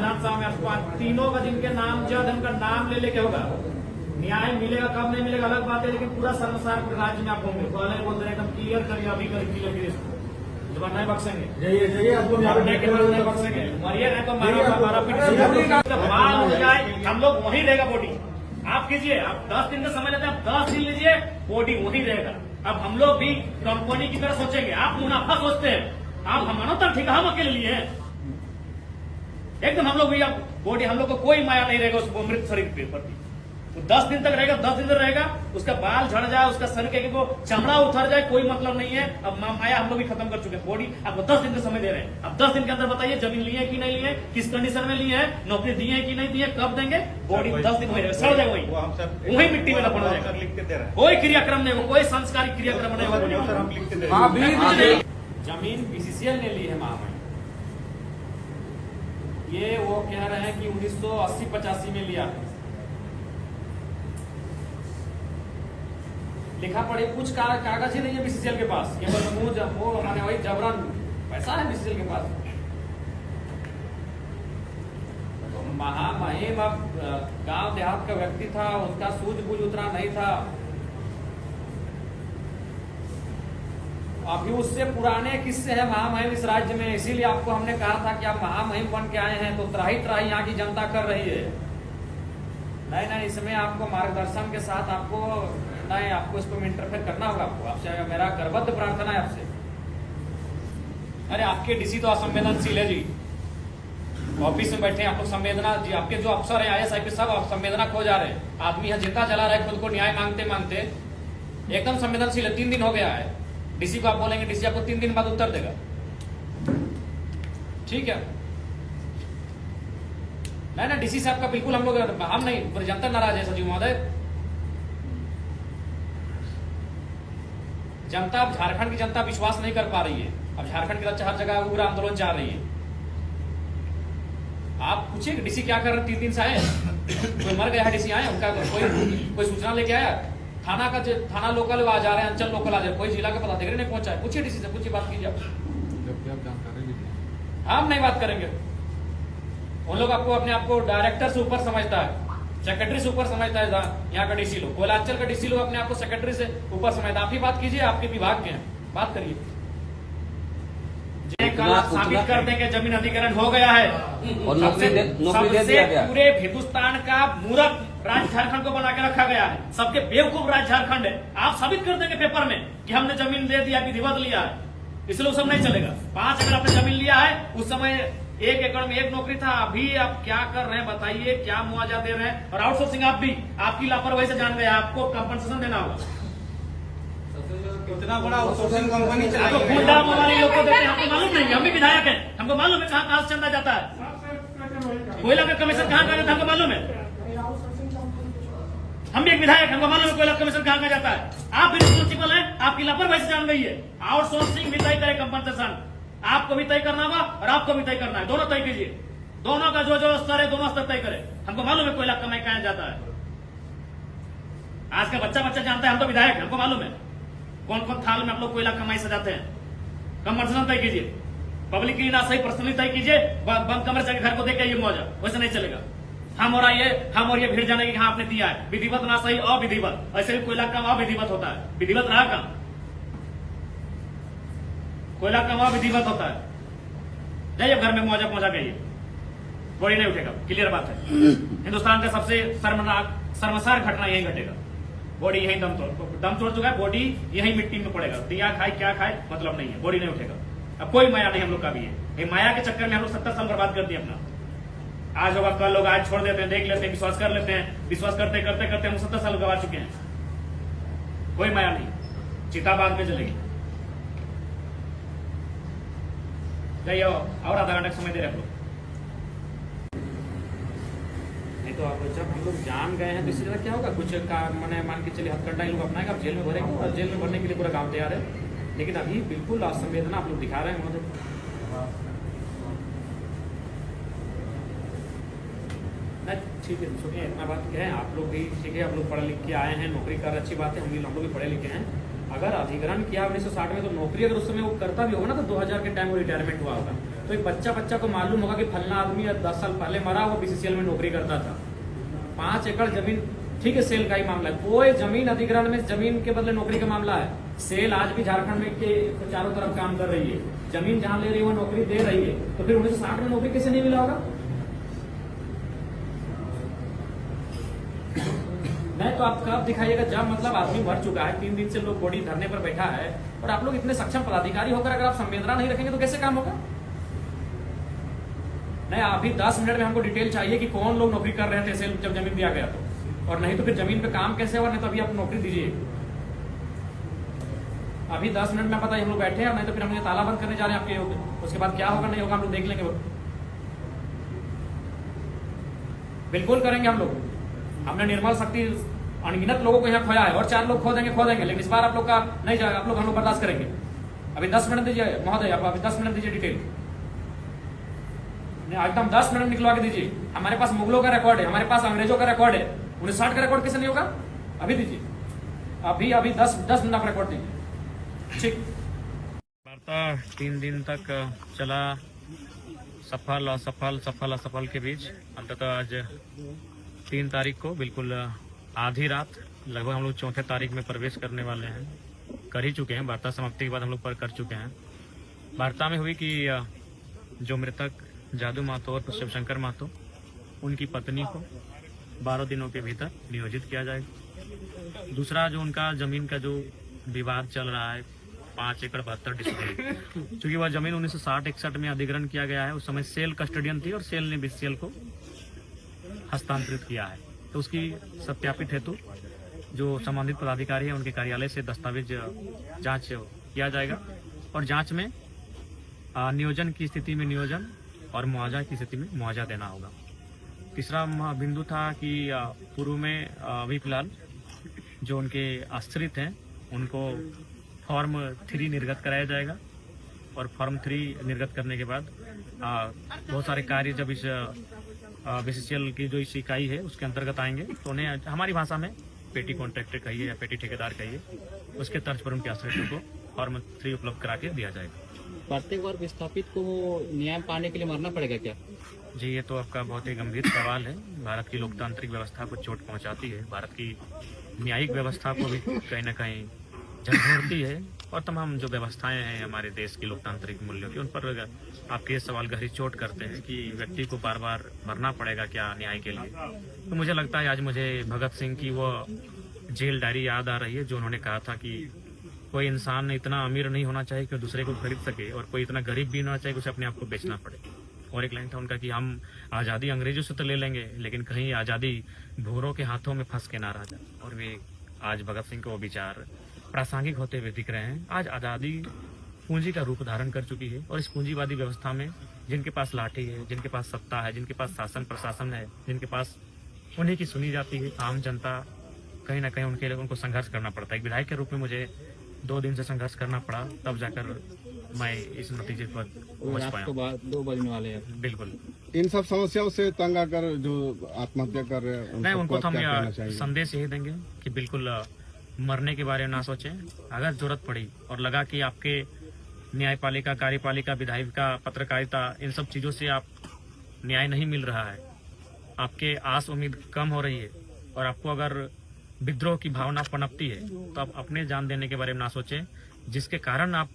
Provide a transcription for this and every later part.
विधानसभा में आपको तीनों का जिनके नाम जद उनका नाम ले लेके होगा। न्याय मिलेगा कब नहीं मिलेगा अलग बात है, लेकिन पूरा सर्वसार राज्य में आप होंगे तो अलग बोल रहे एकदम क्लियर करिए, अभी करिए क्लियर करिए इसको, जब नहीं बख्शेंगे जाइए आपको नहीं बख्शेंगे, मरिए नहीं तो मारा पीट माल हो जाए, हम लोग वहीं रहेगा बॉडी। आप कीजिए, आप 10 दिन का समय लेते हैं, आप 10 दिन लीजिए, बॉडी वहीं रहेगा। अब हम लोग भी कंपनी की तरह सोचेंगे, आप मुनाफा सोचते हैं, आप हमारा तो ठीक है, हम अकेले लिए हैं एकदम। हम लोग भी अब बॉडी, हम लोग को कोई माया नहीं रहेगा उस मृत शरीर के प्रति। तो 10 दिन तक रहेगा, 10 दिन तक रहेगा, उसका बाल झड़ जाए, उसका शरीर के वो चमड़ा उतर जाए, कोई मतलब नहीं है। अब माया हम लोग भी खत्म कर चुके हैं। बॉडी आपको 10 दिन का समय दे रहे हैं, अब 10 दिन के अंदर बताइए जमीन लिए कि नहीं लिए, किस कंडीशन में लिए हैं, नौकरी दिए है कि नहीं दिए, कब देंगे। बॉडी 10 दिन वही सड़ जाएगा, वही मिट्टी में दफन हो जाएगा, लिख के दे रहा है। कोई क्रियाक्रम नहीं होगा, कोई संस्कारिक क्रियाक्रम नहीं होगा। जमीन बीसीसीएल ने ली है महामहिम, ये वो कह रहे हैं कि 1980-85 में लिया है। लिखा पढ़े कुछ कागज ही नहीं है बीसीसीएल के पास, ये वो हमारे वही जबरन पैसा है बीसीसीएल के पास। तो महामहिम अब गांव देहात का व्यक्ति था, उसका सूझबूझ उतना नहीं था। अभी उससे पुराने किस्से हैं महामहिम इस राज्य में, इसीलिए आपको हमने कहा था कि आप महामहिम बन के आए हैं तो त्राही त्राही यहाँ की जनता कर रही है। नहीं, इसमें आपको मार्गदर्शन के साथ आपको इसको इंटरफेयर करना होगा। आपसे मेरा करबद्ध प्रार्थना है आपसे। अरे आपके डीसी तो असंवेदनशील है जी, ऑफिस में बैठे आप लोग संवेदना जी, आपके जो अफसर है IAS IPS सब संवेदना खो जा रहे हैं। आदमी है जिंदा जला रहा है खुद को न्याय मांगते मांगते, एकदम संवेदनशील है। 3 दिन हो गया है, डीसी को आप बोलेंगे, डीसी आपको 3 दिन बाद उत्तर देगा, ठीक है। नहीं डीसी से आपका बिल्कुल हम नहीं, जनता नाराज है सचिव महोदय। जनता, अब झारखंड की जनता विश्वास नहीं कर पा रही है। अब झारखंड की हर जगह उग्र आंदोलन चाह रही है। आप पूछिए डीसी क्या कर रहे 3 दिन से आए, कोई मर गया है डीसी आए, उनका कोई सूचना लेके आया, थाना लोकल आ जा रहे हैं, अंचल लोकल आ जा रहे, कोई जिला के पदाधिकारी नहीं पहुंचा है। पूछिए डीसी से, पूछिए, बात कीजिए। हम नहीं बात करेंगे, उन लोग आपको अपने आप को डायरेक्टर से ऊपर समझता है, सेक्रेटरी से ऊपर समझता है। यहाँ का डीसी लोग, कोयलांचल का डीसी लोग अपने आप को सेक्रेटरी से ऊपर समझता है। आप ही बात कीजिए, आपके विभाग के हैं, बात करिए। कल साबित कर देंगे जमीन अधिग्रहण हो गया है और नौकरी दे दिया गया। पूरे हिंदुस्तान का मूर्ख राज्य झारखंड को बना के रखा गया है, सबके बेवकूफ राज्य झारखंड है। आप साबित कर देंगे पेपर में कि हमने जमीन दे दिया, विधिवत लिया है, इसलिए सब नहीं चलेगा। 5 एकड़ आपने जमीन लिया है, उस समय 1 एकड़ में 1 नौकरी था। अभी आप क्या कर रहे हैं बताइए, क्या मुआवजा दे रहे हैं। और आउटसोर्सिंग आप भी आपकी लापरवाही से जान गए, आपको कंपनसेशन देना होगा। इतना बड़ा आउटसोर्सिंग कंपनी चलाई है, लोग को देते हैं, हमको मालूम नहीं, हम भी विधायक हैं, हमको मालूम है कहाँ से चंदा जाता है, कोयला का कमीशन कहाँ जाता है, हमको मालूम है। हम भी एक विधायक, हमको मालूम है कोयला कमीशन कहाँ जाता है। आप भी रिस्पॉन्सिबल है, आपकी लापरवाही से जान गई है। आउटसोर्सिंग भी तय करे, कंपनसेशन आपको भी तय करना होगा और आपको भी तय करना है, दोनों तय कीजिए। दोनों का जो स्तर है, दोनों स्तर तय करे। हमको मालूम है कोयला कमाई कहाँ जाता है, आज का बच्चा जानता है, हम तो विधायक है, हमको मालूम है कौन कौन थाल में आप लोग कोयला कमाई सजाते हैं। कंपनसेशन तय कीजिए, पब्लिक की ना सही पर्सनली तय कीजिए, बंद कमरे से घर को देके ये मौजा, वैसे नहीं चलेगा। हम और ये भीड़ जाने की हाँ आपने दिया है, विधिवत ना सही अविधिवत, ऐसे भी कोयला काम अविधिवत होता है, विधिवत रहा काम, कोयला काम अविधिवत होता है। जाइए घर में मौजा पहुंचा गई, बॉडी नहीं उठेगा, क्लियर बात है। हिंदुस्तान का सबसे शर्मसार घटना यही घटेगा, बॉडी यही दम तोड़ चुका है, बॉडी यही मिट्टी में पड़ेगा। दिया खाए क्या खाए मतलब नहीं है, बॉडी नहीं उठेगा। अब कोई माया नहीं हम लोग का भी है, ये माया के चक्कर में हम लोग 70 साल बर्बाद कर दिए अपना। आज होगा कल लोग, आज छोड़ देते हैं, देख लेते हैं, विश्वास कर लेते हैं, विश्वास करते करते करते हम 70 साल गवा चुके हैं। कोई माया नहीं, चिता बाद में चलेगी। जाइए और आधा घंटा समय दे रहे हम लोग। तो अब जब हम लोग जान गए हैं तो इससे ज्यादा क्या होगा, कुछ मैंने मान के चलिए हथकंडा लोग अपनाएगा, अब जेल में भरेंगे और जेल में भरने के लिए पूरा गांव तैयार है। लेकिन अभी बिल्कुल असंवेदना आप लोग दिखा रहे हैं महोदय। ठीक है, सुनिए, इतना बात क्या है, आप लोग भी ठीक है, आप लोग पढ़े लिख के आए हैं, नौकरी कर, अच्छी बात है, हम लोग भी पढ़े लिखे हैं। अगर अधिग्रहण किया 1960 में, तो नौकरी अगर उस समय वो करता भी होगा ना, तो 2000 के टाइम वो रिटायरमेंट हुआ होगा। तो एक बच्चा को मालूम होगा कि फलना आदमी 10 साल पहले मरा, वो बीसीसीएल में नौकरी करता था। 5 एकड़ जमीन, ठीक है, सेल का ही मामला है। कोई जमीन अधिग्रहण में जमीन के बदले नौकरी का मामला है। सेल आज भी झारखंड में के चारों तरफ काम कर रही है, जमीन जहां ले रही है वो नौकरी दे रही है, तो फिर 1960 में नौकरी कैसे नहीं मिला होगा? नहीं तो आप कब दिखाइएगा जब मतलब आदमी मर चुका है, 3 दिन से लोग बॉडी धरने पर बैठा है, और आप लोग इतने सक्षम पदाधिकारी होकर अगर आप संवेदना नहीं रखेंगे तो कैसे काम होगा? नहीं, अभी 10 मिनट में हमको डिटेल चाहिए कि कौन लोग नौकरी कर रहे थे सेल जब जमीन दिया गया तो, और नहीं तो फिर जमीन पे काम कैसे होगा? नहीं तो अभी आप नौकरी दीजिए। अभी 10 मिनट में पता है हम लोग बैठे हैं, नहीं तो फिर हम ये ताला बंद करने जा रहे हैं आपके। उसके बाद क्या होगा नहीं होगा हम लोग देख लेंगे, वो बिल्कुल करेंगे हम लोग। हमने निर्मल शक्ति अनगिनत लोगों को यहाँ खोया है, और 4 लोग खो देंगे, लेकिन इस बार आप लोग का नहीं जाएगा, आप लोग हम लोग बर्दाश्त करेंगे। अभी 10 मिनट दीजिए महोदय, आप अभी 10 मिनट दीजिए डिटेल, एकदम 10 मिनट निकलवा के दीजिए। हमारे पास मुगलों का रिकॉर्ड है, हमारे पास अंग्रेजों का रिकॉर्ड है, 1960 का रिकॉर्ड कैसे नहीं होगा? अभी दीजिए, अभी 10 मिनट आप रिकॉर्ड दीजिए। ठीक। वार्ता 3 दिन तक चला, सफल असफल के बीच अंततः आज 3 तारीख को बिल्कुल आधी रात, लगभग हम लोग 4थे तारीख में प्रवेश करने वाले हैं, कर ही चुके हैं। वार्ता समाप्ति के बाद हम लोग पर कर चुके हैं। वार्ता में हुई कि जो मृतक जादू महतो और शिवशंकर महतो, उनकी पत्नी को 12 दिनों के भीतर नियोजित किया जाएगा। दूसरा, जो उनका जमीन का जो विवाद चल रहा है 5 एकड़ 72 डिसमिल, चूंकि वह जमीन 1960-61 में अधिग्रहण किया गया है, उस समय सेल कस्टोडियन थी और सेल ने बीसीसीएल को हस्तांतरित किया है, तो उसकी सत्यापित हेतु जो संबंधित पदाधिकारी है उनके कार्यालय से दस्तावेज जांच किया जाएगा, और जांच में नियोजन की स्थिति में नियोजन और मुआवजा की स्थिति में मुआवजा देना होगा। तीसरा बिंदु था कि पूर्व में अभी फिलहाल जो उनके आश्रित हैं उनको फॉर्म 3 निर्गत कराया जाएगा, और फॉर्म 3 निर्गत करने के बाद बहुत सारे कार्य जब इस बीसीसीएल की जो इस इकाई है उसके अंतर्गत आएंगे तो उन्हें हमारी भाषा में पेटी कॉन्ट्रैक्टर कहिए या पेटी ठेकेदार कहिए, उसके तर्ज पर उनके आश्रितों को फॉर्म 3 उपलब्ध करा के दिया जाएगा। प्रत्येक बार विस्थापित को न्याय पाने के लिए मरना पड़ेगा क्या? जी, ये तो आपका बहुत ही गंभीर सवाल है। भारत की लोकतांत्रिक व्यवस्था को चोट पहुंचाती है, भारत की न्यायिक व्यवस्था को भी कहीं न कहीं झकझोरती है, और तमाम जो व्यवस्थाएं हैं हमारे देश की लोकतांत्रिक मूल्यों की, उन पर आपके ये सवाल गहरी चोट करते हैं कि व्यक्ति को बार बार मरना पड़ेगा क्या न्याय के लिए। तो मुझे लगता है आज मुझे भगत सिंह की वो जेल डायरी याद आ रही है, जो उन्होंने कहा था कि कोई इंसान इतना अमीर नहीं होना चाहिए कि दूसरे को खरीद सके, और कोई इतना गरीब भी नहीं होना चाहिए कि उसे अपने आप को बेचना पड़े। और एक लाइन था उनका कि हम आज़ादी अंग्रेजों से तो ले लेंगे, लेकिन कहीं आज़ादी भूरों के हाथों में फंस के ना रह जाए। और वे आज भगत सिंह के वो विचार प्रासंगिक होते हुए दिख रहे हैं। आज आज़ादी पूंजी का रूप धारण कर चुकी है, और इस पूंजीवादी व्यवस्था में जिनके पास लाठी है, जिनके पास सत्ता है, जिनके पास शासन प्रशासन है, जिनके पास उन्हीं की सुनी जाती है। आम जनता कहीं ना कहीं उनके लिए उनको संघर्ष करना पड़ता है। एक विधायक के रूप में मुझे 2 दिन से संघर्ष करना पड़ा, तब जाकर मैं इस नतीजे पर पहुंच पाया। 2 बजने वाले हैं। बिल्कुल। इन सब समस्याओं से तंग आकर जो आत्महत्या कर रहे हैं नहीं, उनको तो हम संदेश यही देंगे कि बिल्कुल मरने के बारे में ना सोचें। अगर जरूरत पड़ी और लगा कि आपके न्यायपालिका, कार्यपालिका, विधायिका, पत्रकारिता, इन सब चीज़ों से आप न्याय नहीं मिल रहा है, आपके आस उम्मीद कम हो रही है, और आपको अगर विद्रोह की भावना पनपती है, तो आप अपने जान देने के बारे में ना सोचें। जिसके कारण आप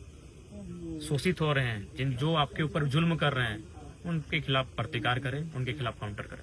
शोषित हो रहे हैं, जो आपके ऊपर जुल्म कर रहे हैं, उनके खिलाफ प्रतिकार करें, उनके खिलाफ काउंटर करें।